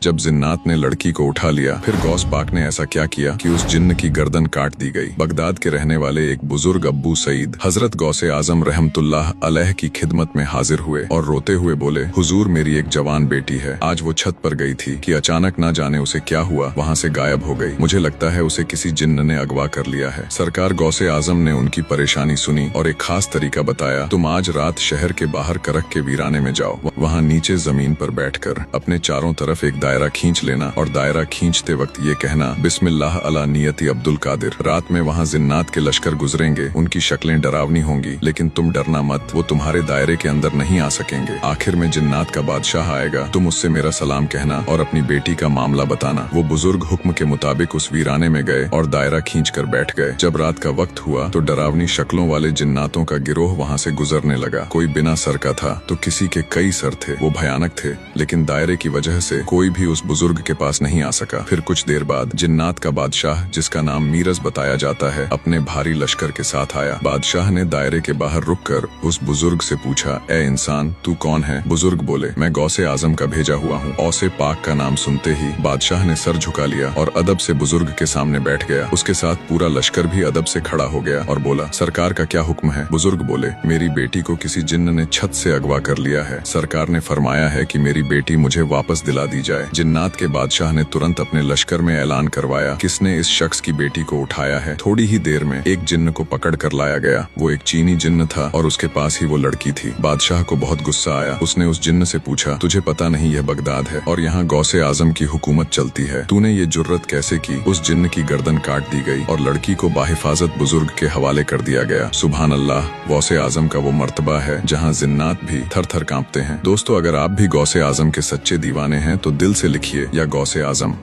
जब जिन्नात ने लड़की को उठा लिया, फिर गौस पाक ने ऐसा क्या किया कि उस जिन्न की गर्दन काट दी गई। बगदाद के रहने वाले एक बुजुर्ग अब्बू सईद हजरत गौसे आजम रहमतुल्लाह अलैह की खिदमत में हाजिर हुए और रोते हुए बोले, हुजूर मेरी एक जवान बेटी है, आज वो छत पर गई थी कि अचानक ना जाने उसे क्या हुआ वहाँ से गायब हो गई। मुझे लगता है उसे किसी जिन्न ने अगवा कर लिया है। सरकार गौसे आजम ने उनकी परेशानी सुनी और एक खास तरीका बताया। तुम आज रात शहर के बाहर करक के वीराने में जाओ, वहाँ नीचे जमीन पर बैठकर अपने चारों तरफ एक दायरा खींच लेना और दायरा खींचते वक्त ये कहना, बिस्मिल्लाह अला नियति अब्दुल कादिर। रात में वहाँ जिन्नात के लश्कर गुजरेंगे, उनकी शक्लें डरावनी होंगी, लेकिन तुम डरना मत, वो तुम्हारे दायरे के अंदर नहीं आ सकेंगे। आखिर में जिन्नात का बादशाह आएगा, तुम उससे मेरा सलाम कहना और अपनी बेटी का मामला बताना। वो बुजुर्ग हुक्म के मुताबिक उस वीराने में गए और दायरा खींच कर बैठ गए। जब रात का वक्त हुआ तो डरावनी शक्लों वाले जिन्नातों का गिरोह वहाँ से गुजरने लगा। कोई बिना सर का था तो किसी के कई सर थे। वो भयानक थे, लेकिन दायरे की वजह से कोई भी उस बुजुर्ग के पास नहीं आ सका। फिर कुछ देर बाद जिन्नात का बादशाह, जिसका नाम मीरज बताया जाता है, अपने भारी लश्कर के साथ आया। बादशाह ने दायरे के बाहर रुककर उस बुजुर्ग से पूछा, ए इंसान, तू कौन है? बुजुर्ग बोले, मैं गौसे आजम का भेजा हुआ हूँ। औसे पाक का नाम सुनते ही बादशाह ने सर झुका लिया और अदब से बुजुर्ग के सामने बैठ गया। उसके साथ पूरा लश्कर भी अदब से खड़ा हो गया और बोला, सरकार का क्या हुक्म है? बुजुर्ग बोले, मेरी बेटी को किसी जिन्न ने छत से अगवा कर लिया है। सरकार ने फरमाया है कि मेरी बेटी मुझे वापस दिला दी जाए। जिन्नात के बादशाह ने तुरंत अपने लश्कर में ऐलान करवाया, किसने इस शख्स की बेटी को उठाया है। थोड़ी ही देर में एक जिन्न को पकड़ कर लाया गया। वो एक चीनी जिन्न था और उसके पास ही वो लड़की थी। बादशाह को बहुत गुस्सा आया। उसने उस जिन्न से पूछा, तुझे पता नहीं यह बगदाद है और यहाँ गौसे आजम की हुकूमत चलती है, तूने ये जुर्रत कैसे की? उस जिन्न की गर्दन काट दी गई और लड़की को बाहिफाजत बुजुर्ग के हवाले कर दिया गया। सुभान अल्लाह, गौसे आजम का वो मर्तबा है जहाँ जिन्नात भी थर थर कांपते हैं। दोस्तों, अगर आप भी गौसे आजम के सच्चे दीवाने हैं तो दिल से लिखिए, या गौसे आजम।